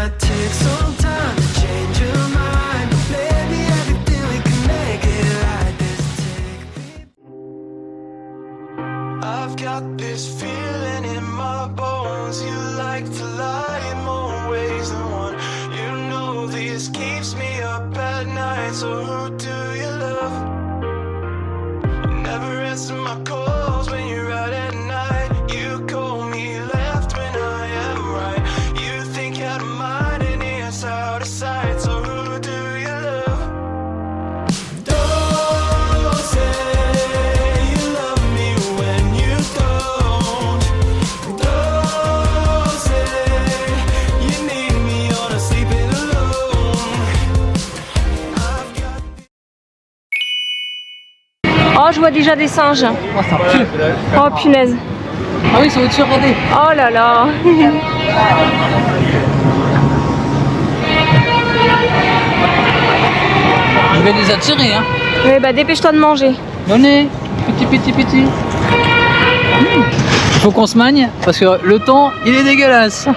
might take some time to change your mind. Maybe everything we can make it like this. I've got this feeling in my bones. You like to lie in more ways than one. You know this keeps me up at night. So who do you love? You never answer my calls when you're out at night. You call me left when I am right. You think out of mind and it's out of sight. So who do you love? Don't say you love me when you don't. Don't say you need me or I'm sleeping alone. I've got. Oh, je vois déjà des singes. Oh, ça pue. Oh, punaise. Ah oui, ils sont au-dessus, regardez. Oh là là. Je vais les attirer, hein. Oui, bah dépêche-toi de manger. Donnez, petit. Il faut qu'on se magne parce que le temps, il est dégueulasse.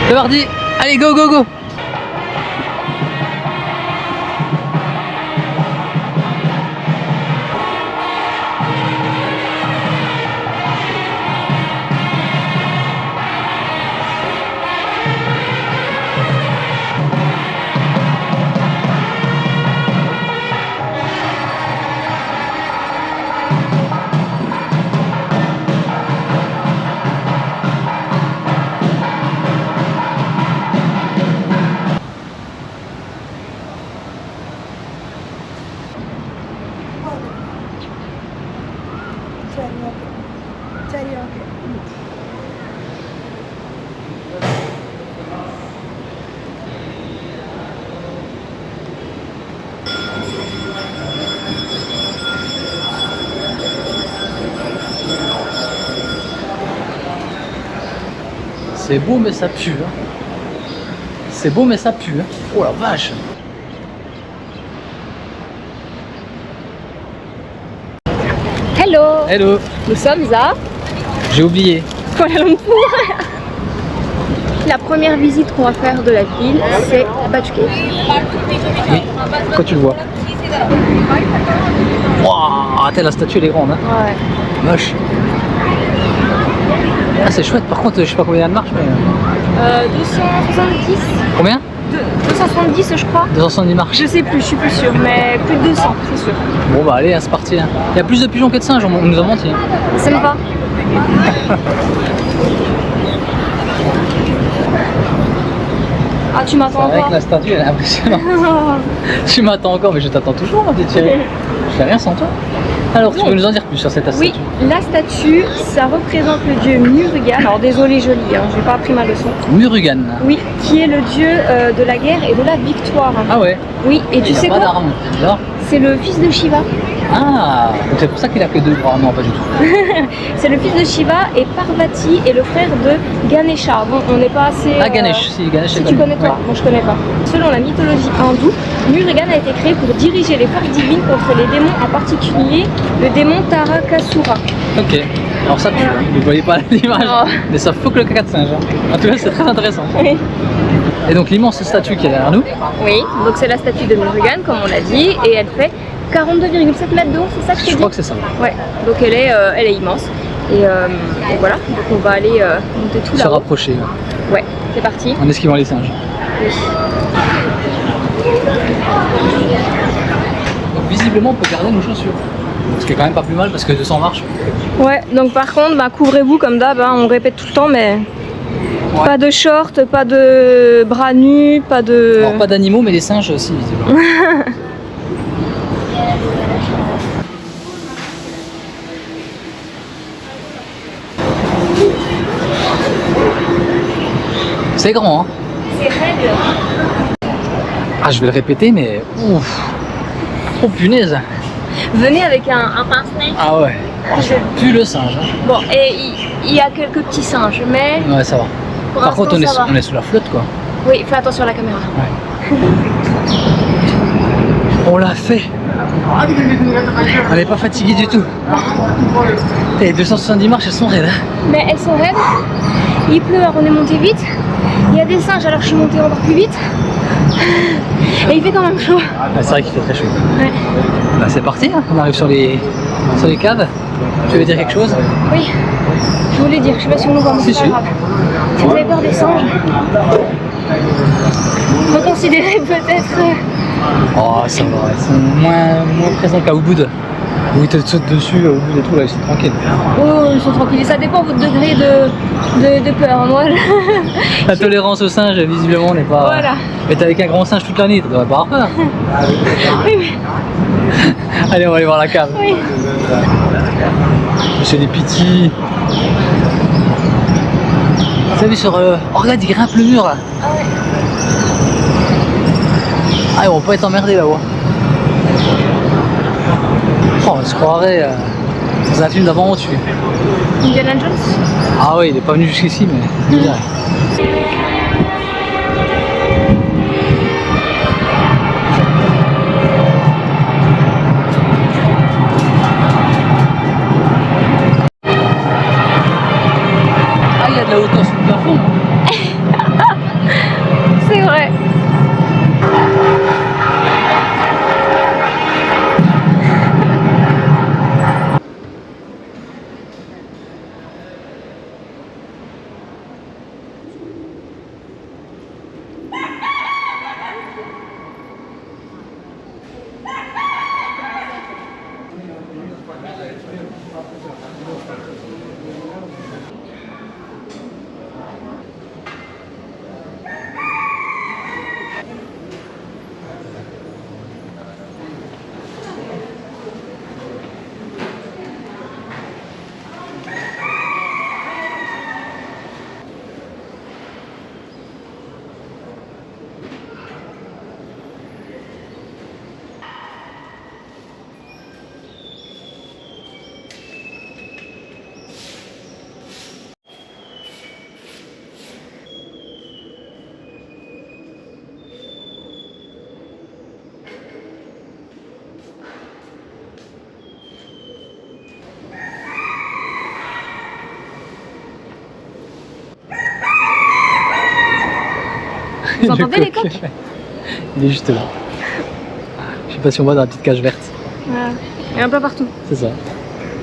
C'est parti. Allez, go. C'est beau mais ça pue. Hein. C'est beau mais ça pue. Hein. Oh la vache. Hello. Hello. Nous sommes à J'ai oublié. Kuala Lumpur. La première visite qu'on va faire de la ville, c'est Batu Cave. Oui. Pourquoi tu le vois? Waouh, la statue elle est grande. Hein. Ouais. Moche. Ah c'est chouette. Par contre, je sais pas combien il y a de marche, mais. 270. Combien? 270 je crois. 270 marches. Je sais plus, je suis plus sûre, mais plus de 200, c'est sûr. Bon bah allez, hein, c'est parti. Hein. Il y a plus de pigeons que de singes, on nous a menti. Ça me va. Ah, tu m'attends Avec encore? la statue, elle est impressionnante. Tu m'attends encore, mais je t'attends toujours, ma petite chérie. Je fais rien sans toi. Alors, tu peux nous en dire plus sur cette statue? Oui, la statue, ça représente le dieu Murugan. Alors désolé, je lis, hein, j'ai pas appris ma leçon. Murugan. Oui, qui est le dieu de la guerre et de la victoire. Ah ouais. Oui, et tu Il sais a pas quoi? d'arme. Alors C'est le fils de Shiva. Ah, donc c'est pour ça qu'il a que deux bras. Non, pas du tout. C'est le fils de Shiva et Parvati est le frère de Ganesha. Bon, on n'est pas assez... Ah, Ganesh, si, Ganesh Si c'est tu connu. connais toi, Ouais. moi je connais pas. Selon la mythologie hindoue, Murugan a été créé pour diriger les forces divines contre les démons, en particulier le démon Tarakasura. Ok, alors ça, vous ne voyez pas l'image, Non. mais ça faut que le caca de singe. Hein. En tout cas, c'est très intéressant. Oui. Et donc, l'immense statue qui est derrière nous, Oui, donc c'est la statue de Murugan, comme on l'a dit, et elle fait 42,7 mètres de haut, c'est ça que je je t'ai crois dit? que c'est ça. Ouais, donc elle est immense. Et voilà, donc on va aller monter tout Se là-haut. rapprocher. Ouais, c'est parti. En esquivant les singes. Oui. Donc, visiblement, on peut garder nos chaussures. Ce qui est quand même pas plus mal parce que 200 marches. Ouais, donc par contre, bah, couvrez-vous comme d'hab, hein, on répète tout le temps, mais Ouais. pas de short, pas de bras nus, pas de... Alors, pas d'animaux, mais des singes aussi, visiblement. C'est grand, hein? C'est raide. Ah, je vais le répéter, mais ouf! Oh punaise! Venez avec un pince-nez. Ah ouais, ça pue le singe. Hein. Bon, et il y a quelques petits singes, mais Ouais, ça va. pour Par contre, l'instant, ça va. on est sous la flotte, quoi. Oui, fais attention à la caméra. On l'a fait! On n'est pas fatigué du tout. Et 270 marches, elles sont raides. Hein. Mais elles sont raides, il pleut, alors on est monté vite. Il y a des singes, alors je suis montée encore plus vite. Et il fait quand même chaud. Ah, c'est vrai qu'il fait très chaud. Ouais. Bah, c'est parti, hein. On arrive sur les caves. Tu veux dire quelque chose? Oui, je voulais dire, je sais pas si on nous voit, mais c'est Si, pas si. grave. Si vous avez peur des singes, reconsidérez peut-être. Oh, ça va, ils sont moins présents qu'à Ubud. Où ils te sautent dessus, Ubud et tout, là, ils sont tranquilles. Oh, ils sont tranquilles. Ça dépend de votre degré de peur. Moi, La tolérance au singe, visiblement, n'est pas. Voilà. Mais t'es avec un grand singe toute l'année, tu devrais pas avoir peur. oui, mais... Allez, on va aller voir la cave. oui. C'est des petits. Vous avez vu sur. Oh, regarde, il grimpe le mur là. Ah ouais. Ah, ils vont pas être emmerdés là-haut. Oh, on se croirait dans un film d'aventure. Indiana Jones. Ah oui, il est pas venu jusqu'ici, mais. il dirait. Ah, il y a de la hauteur sur le plafond. C'est vrai. Vous entendez les coqs? Il est juste là. Je sais pas si on voit dans la petite cage verte. Voilà. Il y en a plein partout. C'est ça.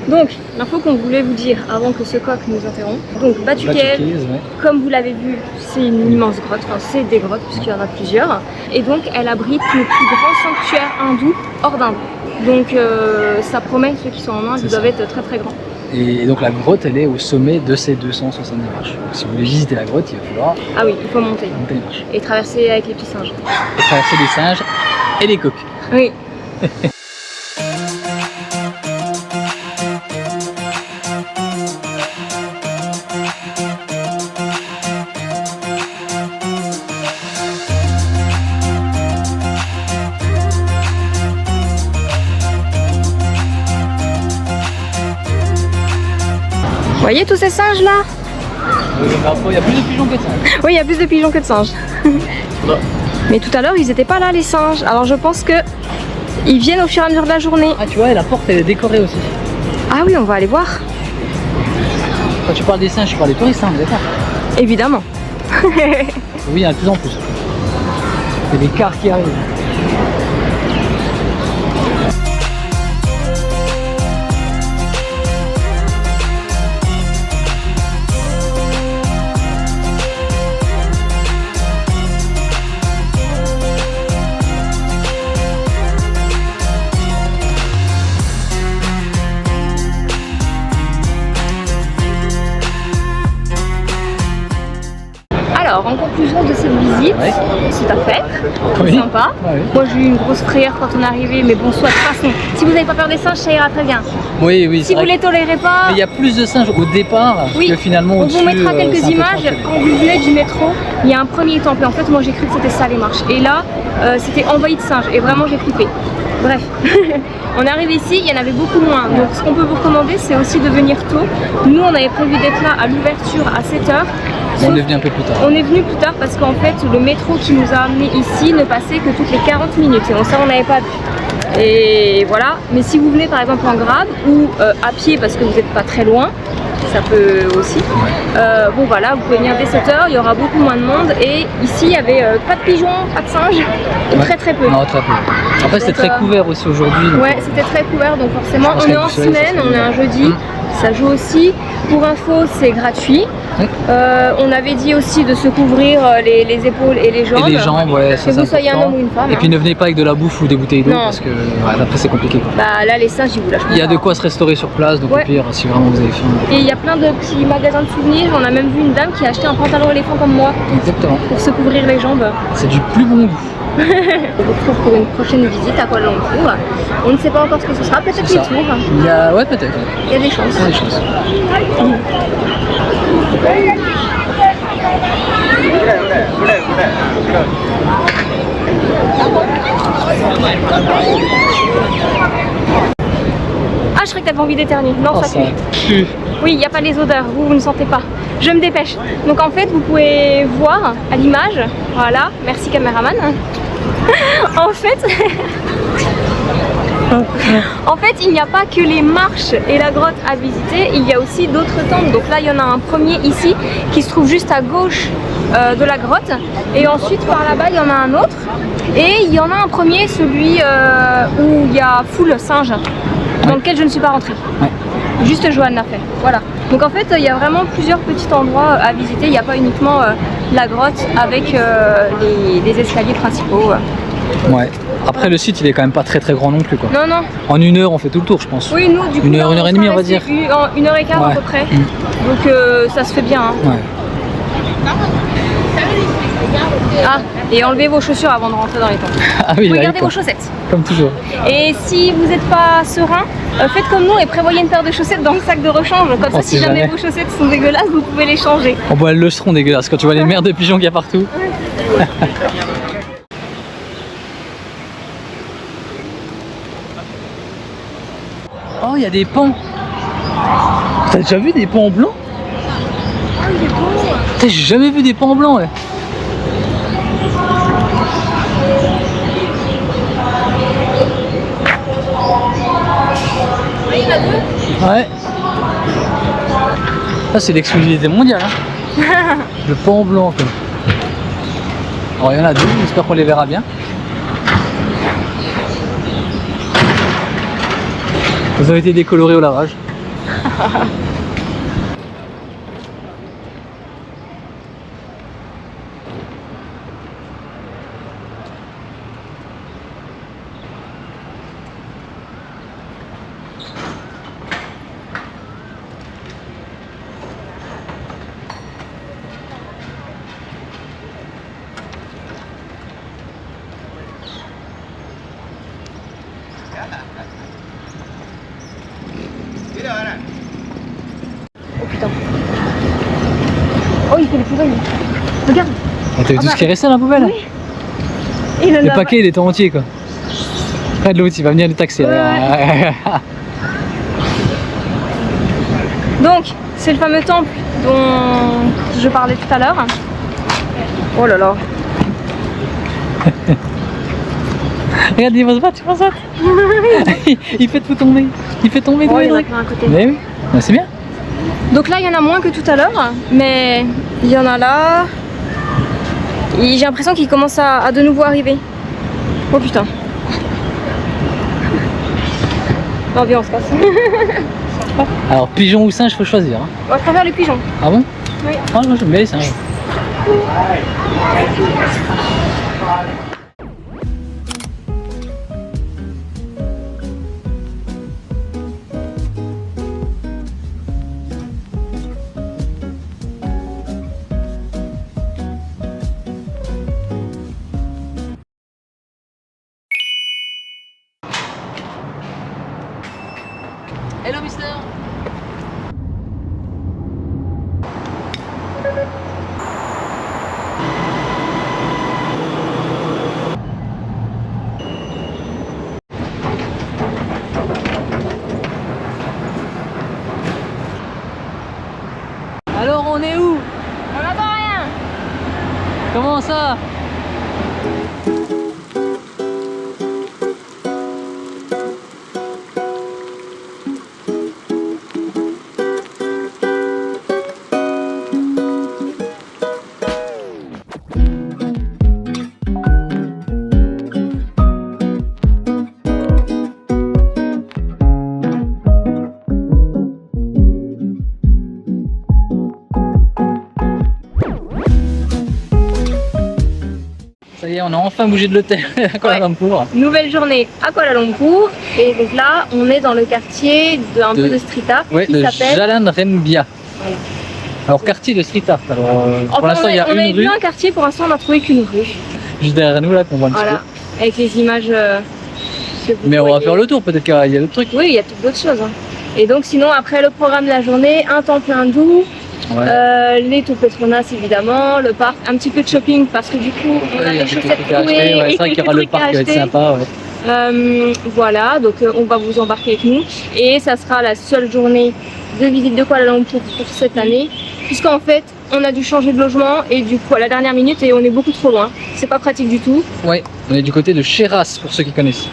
Donc, l'info qu'on voulait vous dire avant que ce coq nous interrompe. Donc, Batu Cave, Ouais. comme vous l'avez vu, c'est une immense grotte. Enfin, c'est des grottes puisqu'il y en a plusieurs. Et donc, elle abrite le plus grand sanctuaire hindou hors d'Inde. Donc, ça promet, ceux qui sont en Inde, ils doivent être très très grands. Et donc la grotte, elle est au sommet de ces 270 marches. Donc si vous voulez visiter la grotte, il va falloir Ah oui, il faut monter. monter les marches. Et traverser avec les petits singes. Et traverser les singes et les coqs. Oui. Vous voyez tous ces singes là? Il y a plus de pigeons que de singes. Oui, il y a plus de pigeons que de singes. Mais tout à l'heure, ils n'étaient pas là les singes. Alors je pense que ils viennent au fur et à mesure de la journée. Ah tu vois, la porte elle est décorée aussi. Ah oui, on va aller voir. Quand tu parles des singes, tu parles des touristes, hein, d'accord? Évidemment. Oui, il y en a de plus en plus. Il y a des cars qui arrivent. Alors, en conclusion de cette visite, Ouais. c'est à faire, Oui. c'est sympa. Ouais. Moi j'ai eu une grosse frayeur quand on est arrivé, mais bon, soit de toute façon, si vous n'avez pas peur des singes, ça ira très bien. Oui, oui. Si vous les tolérez pas, Mais il y a plus de singes au départ oui, que finalement on au-dessus. vous mettra c'est quelques un peu images. tranquille. Quand vous venez du métro, il y a un premier temple. Et en fait, moi j'ai cru que c'était ça les marches. Et là, c'était envahi de singes. Et vraiment, j'ai flippé. Bref, on est arrivé ici, il y en avait beaucoup moins. Donc, ce qu'on peut vous recommander, c'est aussi de venir tôt. Nous, on avait prévu d'être là à l'ouverture à 7h. On est venu un peu plus tard. On est venu plus tard parce qu'en fait le métro qui nous a amenés ici ne passait que toutes les 40 minutes et ça on n'avait pas vu. Et voilà, mais si vous venez par exemple en Grab ou à pied parce que vous n'êtes pas très loin, ça peut aussi. Bon voilà, vous pouvez venir dès 7h, il y aura beaucoup moins de monde. Et ici, il n'y avait pas de pigeons, pas de singes, très très peu. Non, très peu. Après, c'était très couvert aussi aujourd'hui. Ouais, c'était très couvert, donc forcément, on est en semaine, on est un jeudi, ça joue aussi. Pour info, c'est gratuit. Oui. On avait dit aussi de se couvrir les épaules et les jambes. Et les jambes, ouais, ça que c'est vous soyez un important. homme ou une femme. Et puis ne venez pas avec de la bouffe ou des bouteilles d'eau Non. parce que après c'est compliqué. Quoi. Bah là, les singes, ils vous lâchent pas. Il y a de quoi se restaurer sur place, donc Ouais. au pire, si vraiment vous avez faim. Et il y a plein de petits magasins de souvenirs. On a même vu une dame qui a acheté un pantalon éléphant comme moi Exactement. pour se couvrir les jambes. C'est du plus bon goût. On vous retrouve pour une prochaine visite à Kuala Lumpur. On ne sait pas encore ce que ce sera, peut-être les Ça. tours. Il y a... Ouais, peut-être. Il y a des chances. Il y a des choses. Ah, je croyais que t'avais envie d'éternuer. Non, Oh, ça ça pue. pue. Oui, il n'y a pas les odeurs, vous ne sentez pas. Je me dépêche. Donc en fait, vous pouvez voir à l'image, voilà, merci caméraman. En fait, il n'y a pas que les marches et la grotte à visiter, il y a aussi d'autres temples. Donc là, il y en a un premier ici qui se trouve juste à gauche de la grotte. Et ensuite, par là-bas, il y en a un autre. Et il y en a un premier, celui où il y a full singe, dans lequel je ne suis pas rentrée. Ouais. Juste Johan l'a fait. Voilà. Donc en fait, il y a vraiment plusieurs petits endroits à visiter. Il n'y a pas uniquement la grotte avec les escaliers principaux. Ouais. Après, le site, il est quand même pas très grand non plus, quoi. Non, non. En 1 heure, on fait tout le tour, je pense. Oui, nous, du coup, Une heure et demie, on va resté dire. En 1h15 à Ouais. peu près. Mm. Donc ça se fait bien. Hein. Ouais. Ah, et enlevez vos chaussures avant de rentrer dans les temples. Ah oui, là, Regardez quoi. vos chaussettes. Comme toujours. Et si vous n'êtes pas serein, faites comme nous et prévoyez une paire de chaussettes dans le sac de rechange. Comme ça, On si sait jamais jamais. vos chaussettes sont dégueulasses, vous pouvez les changer. Oh bah elles le seront dégueulasses quand tu vois les merdes de pigeons qu'il y a partout. Oh, il y a des pans. T'as déjà vu des pans blancs? Putain, j'ai jamais vu des pans blancs, ouais. Ouais. Ça c'est l'exclusivité mondiale. Hein. Le pan blanc quoi. Alors il y en a deux, j'espère qu'on les verra bien. Ils ont été décolorés au lavage. Oh putain. Oh, il fait les poubelles. Regarde. Ah, t'as vu tout ce qui est resté dans la poubelle? Oui. Et Le paquet il est entier quoi. Près de l'autre, il va venir les taxer. Donc, c'est le fameux temple dont je parlais tout à l'heure. Oh là là. Regarde, il va se battre, tu penses ça? Il fait tout tomber. Il fait tomber tous Oh, les il y en a trucs. plein à côté. Mais oui, bah, c'est bien. Donc là, il y en a moins que tout à l'heure, mais il y en a là. Et j'ai l'impression qu'il commence à de nouveau arriver. Oh putain. Non, viens, on se casse. Alors, pigeon ou singe, faut choisir. Hein. On va préférer les pigeons. Ah bon? Oui. Ah, moi j'aime bien les singes. Hello, mister. Alors, on est où? On n'entend rien. Comment ça? Ça y est, on a enfin bougé de l'hôtel à Kuala Lumpur. Nouvelle journée à Kuala Lumpur. Et donc là, on est dans le quartier peu de street art Ouais, qui le s'appelle... Jalan Rembia. Voilà. Alors, quartier de street art. Alors, pour Enfin, l'instant, il y a on avait une rue vu un quartier, pour l'instant, on n'a trouvé qu'une rue. juste derrière nous là qu'on voit un petit Voilà, avec les images que vous peu. Mais on va voyez. faire le tour, peut-être qu'il y a d'autres trucs. Oui, il y a toutes d'autres choses. Hein. Et donc, sinon, après le programme de la journée, un temps plein doux, Ouais. les tours Petronas évidemment, le parc, un petit peu de shopping parce que du coup, on a Ouais, il y des a des chaussettes trucs à acheter, trouées ouais, et c'est vrai qu'il y quelques aura le trucs à parc qui va être acheter. sympa. Ouais. Voilà, donc on va vous embarquer avec nous et ça sera la seule journée de visite de Kuala Lumpur pour cette année, puisqu'en fait on a dû changer de logement et du coup à la dernière minute et on est beaucoup trop loin, c'est pas pratique du tout. Ouais, on est du côté de Cheras pour ceux qui connaissent.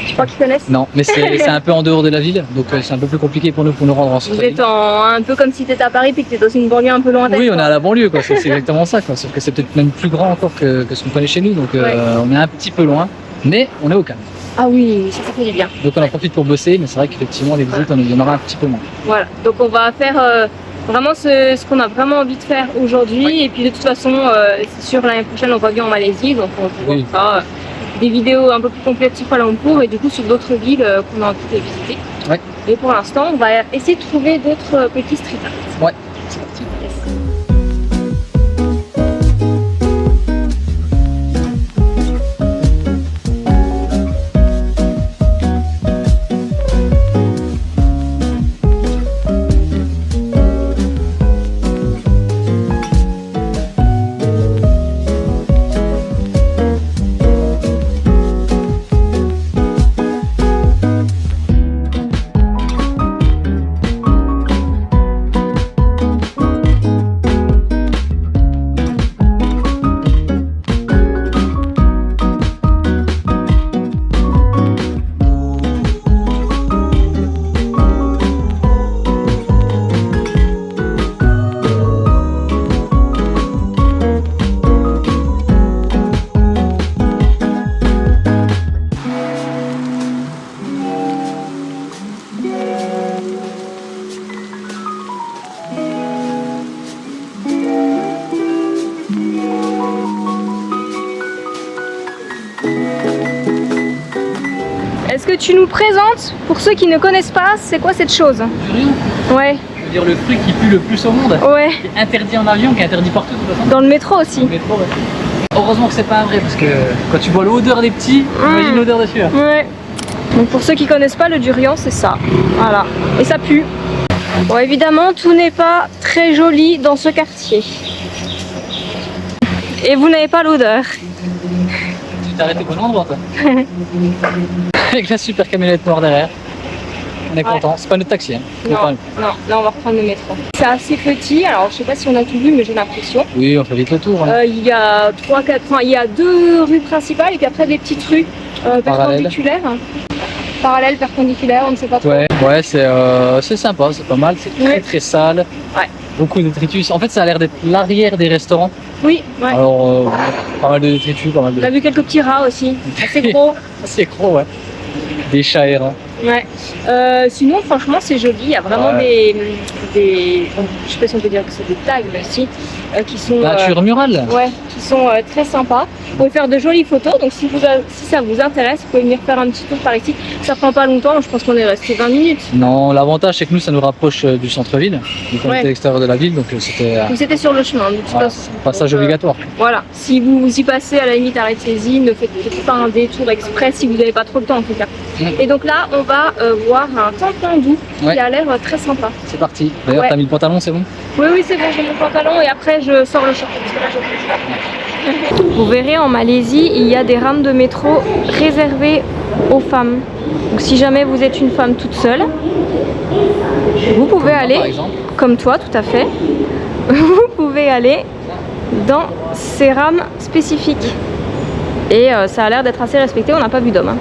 Je crois qu'ils connaissent. Non, mais c'est un peu en dehors de la ville, donc c'est un peu plus compliqué pour nous rendre en Vous centre-ville. êtes un peu comme si tu étais à Paris puis que tu es dans une banlieue un peu lointaine. Oui, on est quoi. à la banlieue, quoi. C'est exactement ça, quoi. Sauf que c'est peut-être même plus grand encore que ce qu'on connaît chez nous, donc Ouais. on est un petit peu loin, mais on est au calme. Ah oui, ça fait du bien. Donc on en profite pour bosser, mais c'est vrai qu'effectivement les visites, il y en aura un petit peu moins. Voilà, donc on va faire vraiment ce qu'on a vraiment envie de faire aujourd'hui et puis de toute façon, c'est sûr l'année prochaine on revient en Malaisie, donc on vous Oui. fera des vidéos un peu plus complètes sur Kuala Lumpur et du coup sur d'autres villes qu'on a envie de visiter. Ouais. Et pour l'instant, on va essayer de trouver d'autres petits street art. Ouais, c'est parti. Yes. Est-ce que tu nous présentes, pour ceux qui ne connaissent pas, c'est quoi cette chose? Ouais, Je veux dire le fruit qui pue le plus au monde, ouais, qui est interdit en avion, qui est interdit partout de toute façon. dans le métro aussi. Le métro, ouais. Heureusement que c'est pas un vrai, parce que quand tu vois l'odeur des petits, imagine l'odeur dessus. Hein. Ouais. Donc pour ceux qui connaissent pas, le durian c'est ça. Voilà. Et ça pue. Bon évidemment tout n'est pas très joli dans ce quartier. Et vous n'avez pas l'odeur. Tu t'es arrêté au bon endroit, toi. Avec la super camionnette noire derrière. On est Ouais. content. C'est pas notre taxi. Hein. Non, non, là on va reprendre le métro. C'est assez petit, alors je sais pas si on a tout vu mais j'ai l'impression. Oui, on fait vite le tour. Hein. Il y a 3-4, enfin il y a 2 rues principales et puis après des petites rues perpendiculaires. Parallèles, perpendiculaires, on ne sait pas trop. Ouais, ouais, c'est sympa, c'est pas mal. C'est très Ouais. très sale. Ouais. Beaucoup de détritus. En fait, ça a l'air d'être l'arrière des restaurants. Oui, ouais. Alors, pas mal de détritus, pas mal On a de. vu quelques petits rats aussi, assez gros. C'est gros, ouais. Des chats errants. Ouais. Sinon, franchement, c'est joli. Il y a vraiment Ouais. bon, je sais pas si on peut dire que c'est des tags aussi, qui sont, Nature murale. ouais, qui sont très sympas. Vous pouvez faire de jolies photos. Donc, si ça vous intéresse, vous pouvez venir faire un petit tour par ici. Ça prend pas longtemps. Je pense qu'on est resté 20 minutes. Non, l'avantage c'est que nous, ça nous rapproche du centre-ville. Donc, on Ouais. était à l'extérieur de la ville, donc c'était Donc, c'était sur le chemin. De toute ouais, façon. passage Donc, obligatoire. Voilà. Si vous y passez, à la limite, arrêtez-y. Ne faites peut-être pas un détour exprès si vous n'avez pas trop le temps en tout cas. Et donc là, on va voir un temple hindou Ouais. qui a l'air très sympa. C'est parti. D'ailleurs, Ouais. t'as mis le pantalon, c'est bon? Oui, oui, c'est bon, j'ai mon pantalon et après je sors le short. Parce que là, je... Vous verrez, en Malaisie, il y a des rames de métro réservées aux femmes. Donc si jamais vous êtes une femme toute seule, vous pouvez Par aller, exemple. comme toi tout à fait, vous pouvez aller dans ces rames spécifiques. Et ça a l'air d'être assez respecté, on n'a pas vu d'hommes. Hein.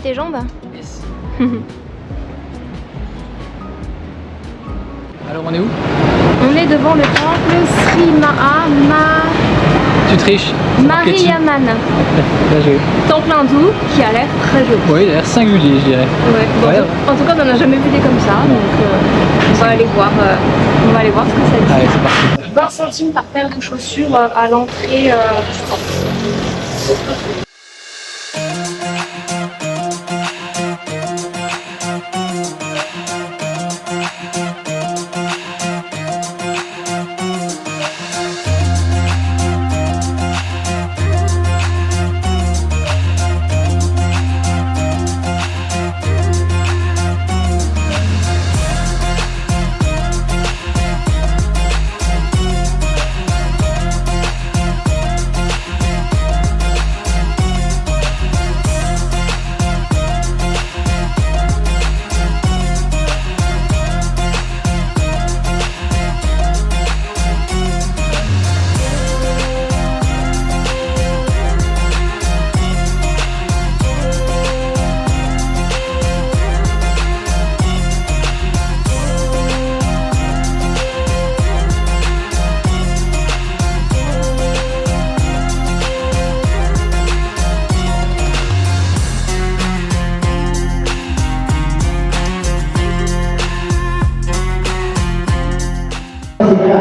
tes jambes? Yes. Alors on est où? On est devant le temple Sri Tu triches. Mariamman. Bien joué. Temple hindou qui a l'air très joli. Oui, il a l'air singulier, je dirais. Ouais. Bon, Ouais. en tout cas, on n'en a jamais vu des comme ça, donc on va aller voir. On va aller voir ce que ça dit. Allez, c'est parti. 20 centimes par paire de chaussures à l'entrée du temple.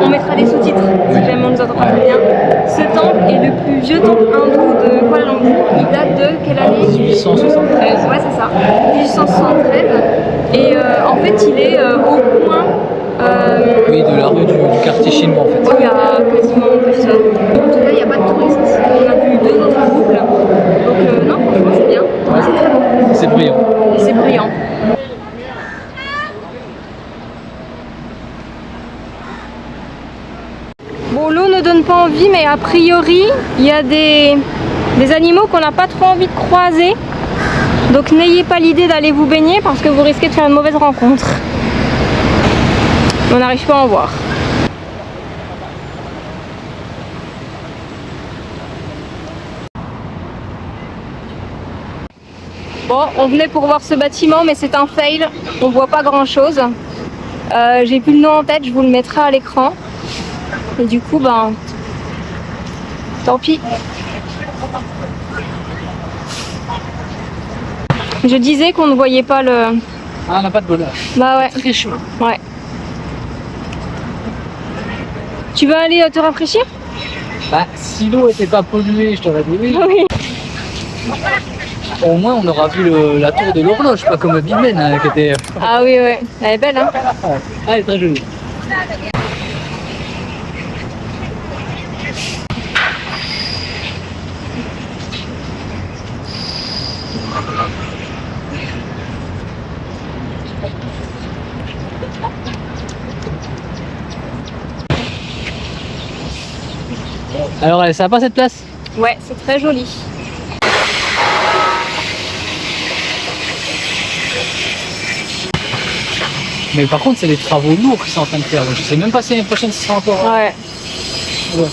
On mettra des sous-titres si jamais on nous entend pas très bien. Ce temple est le plus vieux temple hindou de Kuala Lumpur. Il date de quelle année? 1873. Ouais, c'est ça. 1873. Et en fait, il est au coin. Oui, de la rue du quartier chinois en fait. Il y a quasiment personne. En tout cas, il n'y a pas de touristes. On a vu 2 autres couples. Donc, non, franchement, c'est bien. Et c'est très beau. C'est brillant. Et c'est brillant. Bon, l'eau ne donne pas envie, mais a priori, il y a des animaux qu'on n'a pas trop envie de croiser. Donc n'ayez pas l'idée d'aller vous baigner parce que vous risquez de faire une mauvaise rencontre. On n'arrive pas à en voir. Bon, on venait pour voir ce bâtiment, mais c'est un fail. On voit pas grand chose. J'ai plus le nom en tête, je vous le mettrai à l'écran. Et du coup, ben, tant pis. Je disais qu'on ne voyait pas le... Ah, on n'a pas de bonheur. Bah ouais. Très chaud. Ouais. Tu veux aller te rafraîchir? Bah, si l'eau n'était pas polluée, je t'aurais dit oui. Oui. Au moins, on aura vu la tour de l'horloge, pas comme Big Ben qui était. Ah oui, ouais. Elle est belle, hein? Ah, elle est très jolie. Alors, ça va pas cette place? Ouais, c'est très joli. Mais par contre, c'est des travaux lourds qu'ils sont en train de faire. Je sais même pas si l'année prochaine ce sera encore. Ouais. Ouais.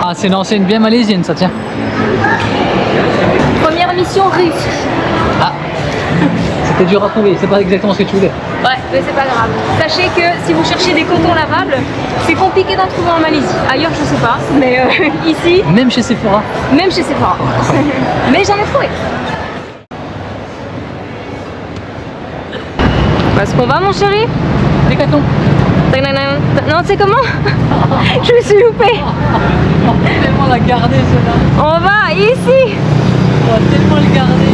Ah, c'est une enseigne bien malaisienne, ça tient. Première mission réussie. Ah, c'était dur à trouver, c'est pas exactement ce que tu voulais. Ouais, mais c'est pas grave. Sachez que si vous cherchez des cotons lavables, c'est compliqué d'en trouver en Malaisie. Ailleurs, je sais pas, mais ici, Même chez Sephora. même chez Sephora. Mais j'en ai trouvé. Est-ce qu'on va, mon chéri? Décathlon. Non, tu sais comment? Je me suis loupée. On va tellement la garder, celle-là. On va ici. On va tellement le garder.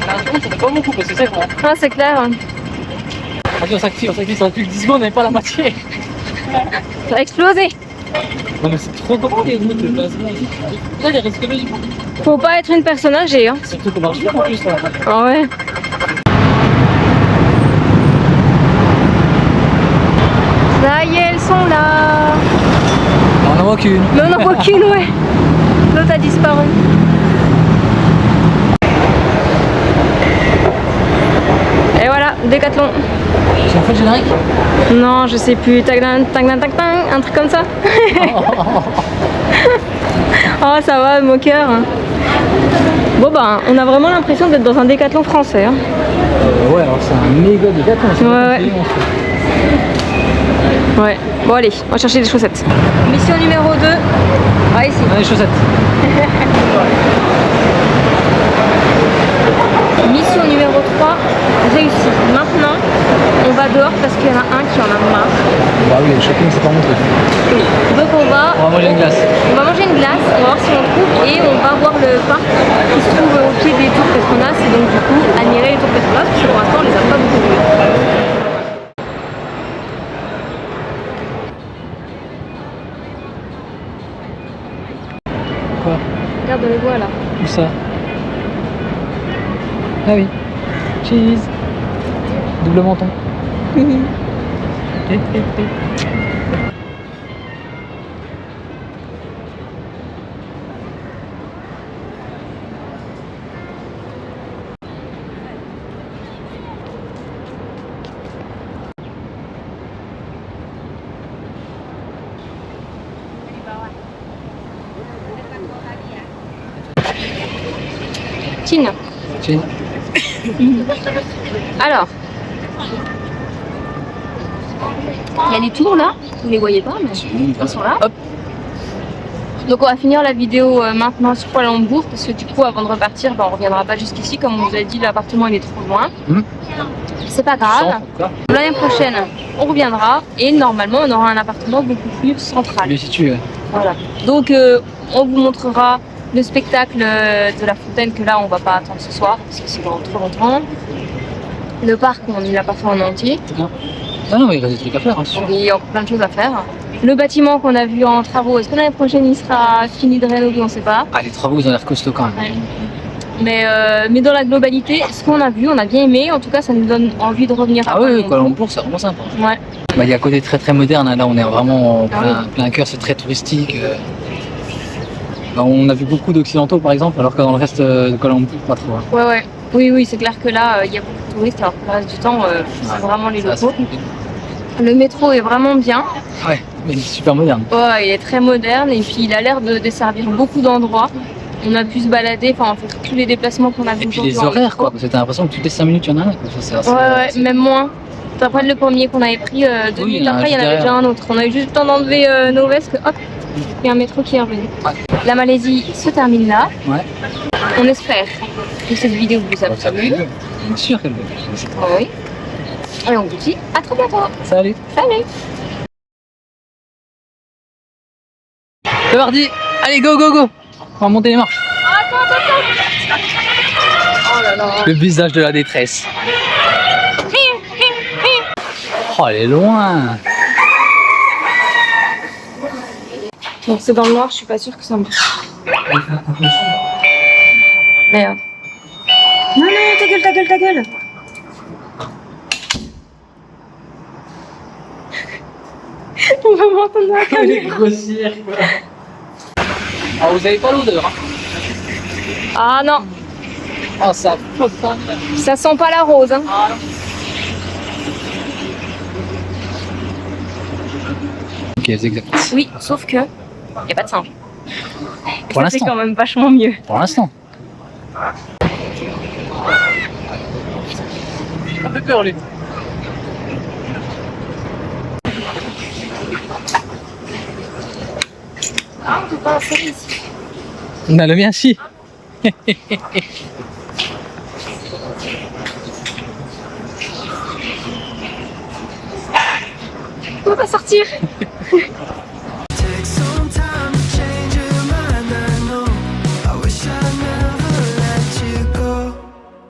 La seconde, ça fait pas beaucoup parce que c'est grand. Ah, c'est clair. Vas-y, on s'active, ça fait plus que 10 secondes, on n'est pas à la moitié. Ça a explosé. Non, mais c'est trop grand les routes de placement. Là, il risque de. Faut pas être une personne âgée, hein. Surtout qu'on marche bien en plus là. Ah ouais. Ça y est, sont là. On n'en voit qu'une. Mais on n'en voit qu'une, ouais. L'autre a disparu. Et voilà, Décathlon. C'est en fait générique. Non, je sais plus. Tagdan, tagdan, tagdan, un truc comme ça. Oh, ça va, mon cœur. Bon, bah, on a vraiment l'impression d'être dans un Décathlon français. Hein. Ouais, alors c'est un méga Décathlon. Ouais. Ouais. Bon, allez, on va chercher des chaussettes. Mission numéro 2. Ah, ici. On a les chaussettes. Mission numéro 3, réussie. Maintenant, on va dehors parce qu'il y en a un qui en a marre. Bah oui, le shopping, c'est pas mon truc. Donc on va manger une glace. On va manger une glace, on va voir si on trouve et on va voir le parc qui se trouve au pied des tours Petronas. Et donc du coup, admirer les tours Petronas parce que pour l'instant, on les a pas beaucoup vus. Quoi? Regarde les voies là. Où ça? Ah oui. Cheese. Double menton. Chine. Cheese. Alors, il y a les tours là, vous les voyez pas, mais ils sont là. Hop. Donc on va finir la vidéo maintenant sur Kuala Lumpur parce que du coup avant de repartir, on reviendra pas jusqu'ici comme on vous a dit, l'appartement il est trop loin. C'est pas grave. L'année prochaine, on reviendra et normalement on aura un appartement beaucoup plus central. Lui situé. Voilà. Donc on vous montrera le spectacle de la fontaine que là on va pas attendre ce soir parce que c'est dans trop longtemps. Le parc on ne l'a pas fait en entier. Ah non, mais il reste des trucs à faire. Hein, Il y a encore plein de choses à faire. Le bâtiment qu'on a vu en travaux, est-ce que l'année prochaine il sera fini de rénover? On ne sait pas. Ah, les travaux ils ont l'air costauds quand même. Ouais. Mais dans la globalité, ce qu'on a vu, on a bien aimé. En tout cas, ça nous donne envie de revenir à Ah oui, Kuala Lumpur c'est vraiment sympa. Ouais. Bah, il y a un côté très très moderne, hein. Là on est vraiment en Ah plein cœur, c'est très touristique. Bah, on a vu beaucoup d'occidentaux par exemple, alors que dans le reste de Kuala Lumpur pas trop. Hein. Ouais, ouais. Oui, c'est clair que là, il y a beaucoup de touristes, alors que le reste du temps, c'est vraiment les Ça, locaux. Le métro est vraiment bien. Ouais, mais il est super moderne. Ouais, il est très moderne et puis il a l'air de desservir beaucoup d'endroits. On a pu se balader, enfin, on fait tous les déplacements qu'on a vu. Et puis les horaires quoi, parce que t'as l'impression que toutes les 5 minutes il y en a un. Quoi. C'est assez, Ouais, même moins. Après le premier qu'on avait pris, 2 minutes après, il y en avait déjà un autre. On a eu juste le temps d'enlever nos vestes, que hop, il y a un métro qui est revenu. Ouais. La Malaisie se termine là. Ouais. On espère que cette vidéo vous a plu. Bien sûr qu'elle veut. Oui. Et on vous dit à très bientôt. Salut. Salut. C'est parti. Allez, go, go, go. On va monter les marches. Attends. Oh là là. Le visage de la détresse. Oh, elle est loin. Donc c'est dans le noir, je suis pas sûre que ça marche. Merde. Non, ta gueule. On va m'entendre dans la Elle est caméra. grossière quoi. Ah, vous avez pas l'odeur. Hein. Ah non, Oh, ça flotte pas. ça sent pas la rose. Hein. Ah, non. Ok, c'est exact. Oui, sauf que y a pas de singe. Pour Ça, c'est l'instant. quand même vachement mieux. Pour l'instant. Un peu peur lui. Ah, on peut pas installer ici. On a le mien si. On peut pas sortir.